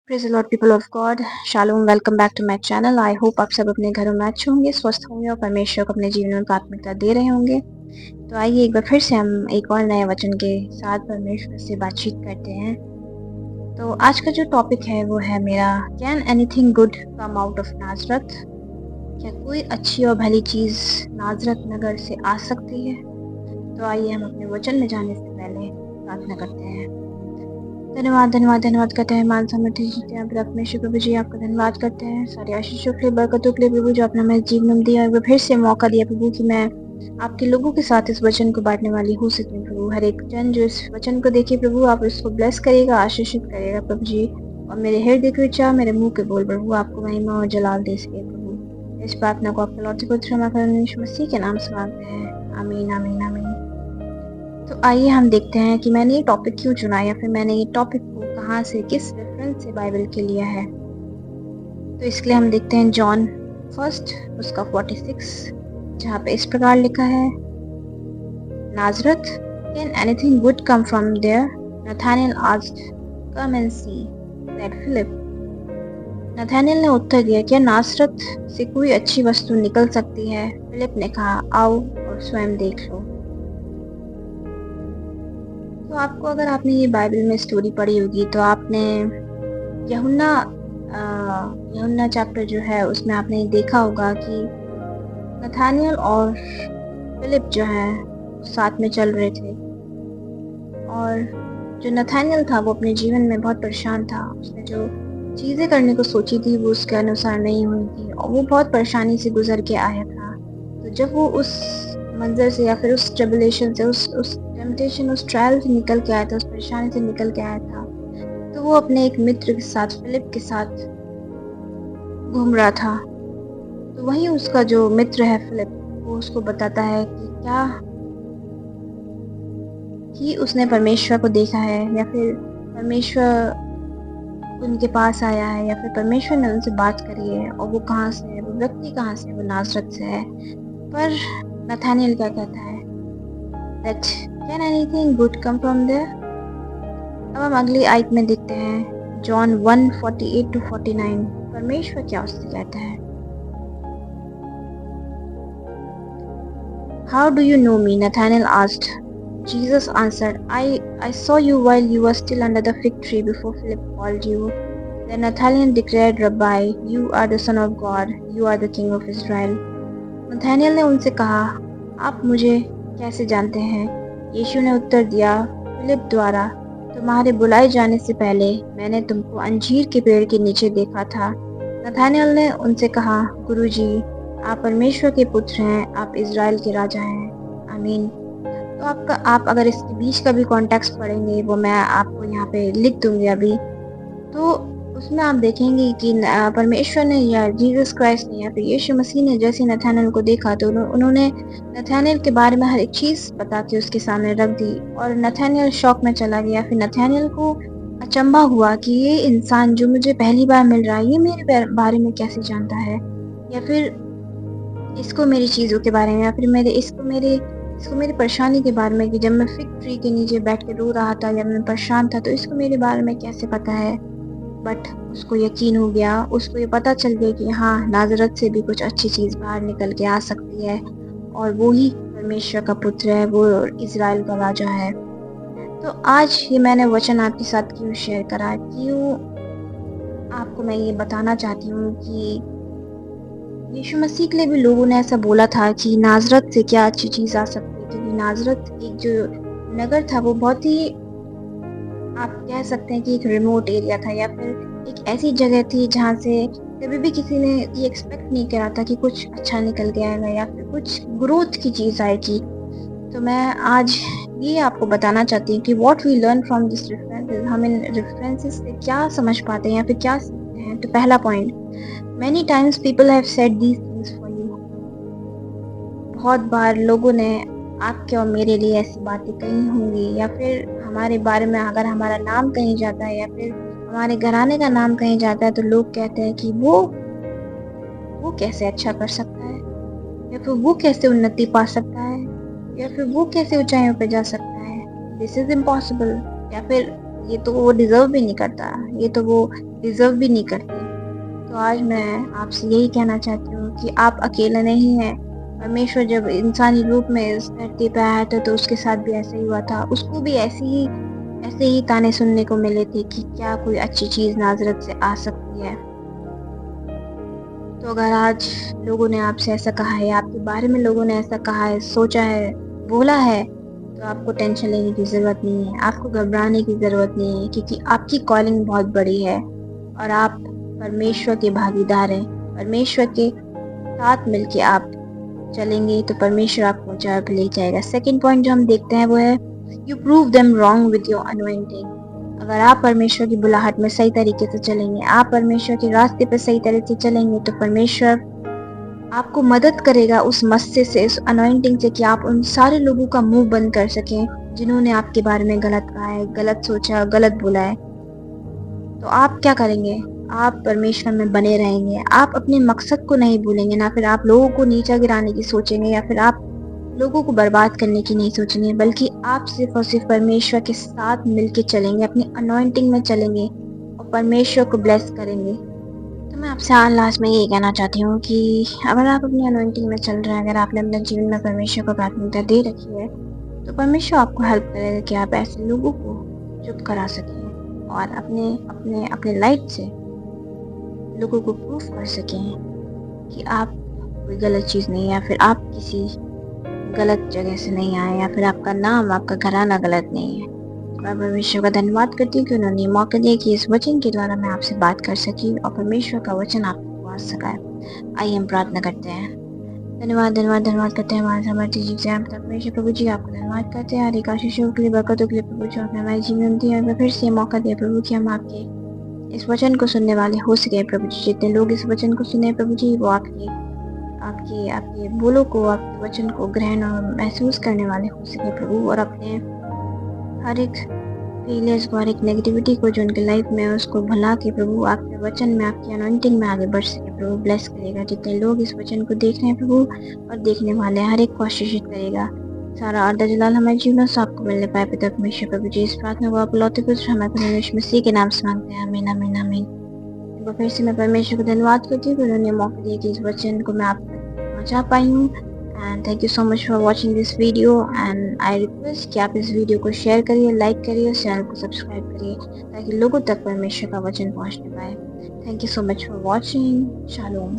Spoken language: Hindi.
Praise the lord people of God, shalom, welcome back to my channel. I hope आप सब अपने घरों में अच्छे होंगे, स्वस्थ होंगे और परमेश्वर को अपने जीवन में प्राथमिकता दे रहे होंगे। तो आइए एक बार फिर से हम एक और नए वचन के साथ परमेश्वर से बातचीत करते हैं। तो आज का जो टॉपिक है वो है मेरा, can anything good come out of Nazareth? क्या कोई अच्छी और भली चीज़ नाजरत नगर से आ सकती है? तो आइए हम अपने वचन में जाने से पहले प्रार्थना करते हैं। धन्यवाद धन्यवाद धन्यवाद करते हैं मान समर्थी जीते हैं परमेश्वर प्रभु जी, आपका धन्यवाद करते हैं सारे आशीषों के लिए, बरकतों के लिए प्रभु, जो आपने हमें जीवन में दिया और फिर से मौका दिया प्रभु कि मैं आपके लोगों के साथ इस वचन को बांटने वाली हो सकती हूँ प्रभु। हर एक जन जो इस वचन को देखे प्रभु, आप इसको ब्लेस करेगा, आशीषित करेगा प्रभु जी। और मेरे हृदय के विचार, मेरे मुंह के बोल प्रभु आपको महिमा और जलाल दे सके प्रभु। इस प्रार्थना को आपके लौटे पुत्र यीशु मसीह के नाम से मांगते हैं, आमीन आमीन आमीन। तो आइए हम देखते हैं कि मैंने ये टॉपिक क्यों चुना, या फिर मैंने ये टॉपिक को कहाँ से, किस रेफरेंस से बाइबल के लिया है। तो इसके लिए हम देखते हैं जॉन फर्स्ट उसका 46, जहाँ पे इस प्रकार लिखा है, Nazareth, can anything good come from there? Nathaniel asked, come and see, said Philip. Nathaniel ने उत्तर दिया, क्या नासरत से कोई अच्छी वस्तु निकल सकती है? फिलिप ने कहा, आओ और स्वयं देख लो। तो आपको, अगर आपने ये बाइबल में स्टोरी पढ़ी होगी तो आपने यूहन्ना यूहन्ना चैप्टर जो है उसमें आपने देखा होगा कि नथानियल और फिलिप जो है साथ में चल रहे थे। और जो नथानियल था वो अपने जीवन में बहुत परेशान था। उसने जो चीज़ें करने को सोची थी वो उसके अनुसार नहीं हुई थी और वो बहुत परेशानी से गुजर के आया था। तो जब वो उस मंजर से या फिर उस ट्रिबुलेशन से, उस टेम्पटेशन, उस ट्रायल से निकल के आया था, उस परेशानी से निकल के आया था, तो वो अपने एक मित्र के साथ, फिलिप के साथ घूम रहा था। तो वहीं उसका जो मित्र है फिलिप, वो उसको बताता है कि उसने परमेश्वर को देखा है, या फिर परमेश्वर उनके पास आया है, या फिर परमेश्वर ने उनसे बात करी है। और वो कहाँ से है, वो व्यक्ति कहाँ से है, वो नासरत से है। पर नथानियल क्या कहता है, that can anything good come from there? अब हम अगली आयत में देखते हैं, जॉन 1:48-49। परमेश्वर क्या उससे कहता है, How do you know me? Nathanael asked. Jesus answered, I saw you while you were still under the fig tree before Philip called you. Then Nathanael declared, Rabbi, you are the Son of God, you are the King of Israel. Nathaniel ने उनसे कहा, आप मुझे कैसे जानते हैं? यीशु ने उत्तर दिया, फिलिप द्वारा। तुम्हारे बुलाए जाने से पहले मैंने तुमको अंजीर के पेड़ के नीचे देखा था। नथानियल ने उनसे कहा, गुरुजी, आप परमेश्वर के पुत्र हैं, आप इज़राइल के राजा हैं। आमीन। तो आप अगर इसके बीच का भी कॉन्टेक्स्ट पढ़ेंगे, वो मैं आपको यहाँ पे लिख दूंगी अभी। तो उसमें आप देखेंगे कि परमेश्वर ने, या जीसस क्राइस्ट ने, या फिर यीशु मसीह ने जैसे नथानियल को देखा तो उन्होंने नथानियल के बारे में हर एक चीज़ बता के उसके सामने रख दी। और नथानियल शॉक में चला गया। फिर नथानियल को अचंभा हुआ कि ये इंसान जो मुझे पहली बार मिल रहा है, ये मेरे बारे में कैसे जानता है, या फिर इसको मेरी चीज़ों के बारे में, या फिर इसको मेरी परेशानी के बारे में, कि जब मैं फिग ट्री के नीचे बैठ के रो रहा था, जब मैं परेशान था, तो इसको मेरे बारे में कैसे पता है। बट उसको यकीन हो गया, उसको ये पता चल गया कि हाँ, नाजरत से भी कुछ अच्छी चीज़ बाहर निकल के आ सकती है, और वो ही परमेश्वर का पुत्र है, वो इज़राइल का राजा है। तो आज ये मैंने वचन आपके साथ क्यों शेयर करा, क्यों आपको मैं ये बताना चाहती हूँ कि यीशु मसीह के लिए भी लोगों ने ऐसा बोला था कि नाजरत से क्या अच्छी चीज़ आ सकती है, क्योंकि नाजरत एक जो नगर था वो बहुत ही, आप कह सकते हैं कि एक रिमोट एरिया था, या फिर एक ऐसी जगह थी जहाँ से कभी भी किसी ने ये एक्सपेक्ट नहीं करा था कि कुछ अच्छा निकल के आएगा, या फिर कुछ ग्रोथ की चीज़ आएगी। तो मैं आज ये आपको बताना चाहती हूँ कि what we learn from this references, हम इन रेफरेंसेस से क्या समझ पाते हैं या फिर क्या सीखते हैं। तो पहला point, many times people have said these things for you. बहुत बार लोगों ने आपके और मेरे लिए ऐसी बातें कही होंगी, या फिर हमारे बारे में अगर हमारा नाम कहीं जाता है, या फिर हमारे घराने का नाम कहीं जाता है, तो लोग कहते हैं कि वो कैसे अच्छा कर सकता है, या फिर वो कैसे उन्नति पा सकता है, या फिर वो कैसे ऊंचाइयों पे जा सकता है, दिस इज इम्पॉसिबल, या फिर ये तो वो डिजर्व भी नहीं करता, ये तो वो डिज़र्व भी नहीं करते। तो आज मैं आपसे यही कहना चाहती हूँ कि आप अकेले नहीं हैं। परमेश्वर जब इंसानी रूप में इस धरती पे आया था तो उसके साथ भी ऐसा ही हुआ था। उसको भी ऐसे ही ताने सुनने को मिले थे कि क्या कोई अच्छी चीज़ नाज़रत से आ सकती है। तो अगर आज लोगों ने आपसे ऐसा कहा है, आपके बारे में लोगों ने ऐसा कहा है, सोचा है, बोला है, तो आपको टेंशन लेने की ज़रूरत नहीं है, आपको घबराने की ज़रूरत नहीं है, क्योंकि आपकी कॉलिंग बहुत बड़ी है और आप परमेश्वर के भागीदार हैं। परमेश्वर के साथ मिलके आप चलेंगे तो परमेश्वर आपको जगह पे ले जाएगा। सेकंड पॉइंट जो हम देखते हैं वो है, you prove them wrong with your anointing. अगर आप परमेश्वर की बुलाहट में सही तरीके से चलेंगे, आप परमेश्वर के रास्ते पे सही तरह से चलेंगे, तो परमेश्वर आपको मदद करेगा उस मस्से से, उस अनॉइंटिंग से, कि आप उन सारे लोगों का मुंह बंद कर सकें जिन्होंने आपके बारे में गलत कहा है, गलत सोचा, गलत बोला है। तो आप क्या करेंगे? आप परमेश्वर में बने रहेंगे। आप अपने मकसद को नहीं भूलेंगे, ना फिर आप लोगों को नीचा गिराने की सोचेंगे या फिर आप लोगों को बर्बाद करने की नहीं सोचेंगे, बल्कि आप सिर्फ और सिर्फ परमेश्वर के साथ मिलके चलेंगे, अपनी अनॉइंटिंग में चलेंगे और परमेश्वर को ब्लेस करेंगे। तो मैं आपसे लास्ट में यही कहना चाहती हूँ कि अगर आप अपनी अनॉइंटिंग में चल रहे हैं, अगर आपने अपने जीवन में परमेश्वर को प्राथमिकता दे रखी है, तो परमेश्वर आपको हेल्प करेगा कि आप ऐसे लोगों को चुप करा सकें और अपने अपने अपने लाइफ से लोगों को प्रूफ कर सकें कि आप कोई गलत चीज़ नहीं है, या फिर आप किसी गलत जगह से नहीं आए, या फिर आपका नाम, आपका घराना गलत नहीं है। मैं परमेश्वर का धन्यवाद करती हूँ कि उन्होंने ये मौका दिया कि इस वचन के द्वारा मैं आपसे बात कर सकी और परमेश्वर का वचन आप तक पहुँच सका है। आइए हम प्रार्थना करते हैं। धन्यवाद धन्यवाद धन्यवाद करते हैं हमारे समर्थी जी से। हम परमेश्वर प्रभु जी आपको धन्यवाद करते हैं, हर एक आशीषों के लिए, बरकतों के लिए प्रभु जी आपने हमारे जीवन दिया और फिर से मौका दिया प्रभु कि हम आपके इस वचन को सुनने वाले हो सके प्रभु जी। जितने लोग इस वचन को सुने प्रभु जी, वो आपके आपके आपके बोलों को, आपके वचन को ग्रहण और महसूस करने वाले हो सके प्रभु, और अपने हर एक फेलियर्स को, हर एक नेगेटिविटी को जो उनके लाइफ में है उसको भुला के प्रभु आपके वचन में, आपकी अनॉइंटिंग में आगे बढ़ सके प्रभु। ब्लेस करेगा जितने लोग इस वचन को देख रहे हैं प्रभु और देखने वाले हैं, हर एक को आशीषित करेगा। सारा आधा जलाल हमारे जीवन से आपको मिलने पाए पिता परमेश्वर प्रभु जी। इस प्रार्थना को आप लौटे पुत्र हमारे प्रभु यीशु मसीह के नाम से मांगते हैं, आमीन आमीन आमीन। एक बार फिर से मैं परमेश्वर को धन्यवाद करती हूँ कि उन्होंने मौका दिया कि इस वचन को मैं आप तक पहुँचा पाई हूँ। And thank you so much for watching this video, and I request कि आप इस वीडियो को शेयर करिए, लाइक करिए, चैनल को सब्सक्राइब करिए ताकि लोगों तक परमेश्वर का वचन पहुँचने पाए। Thank you so much for watching. Shalom.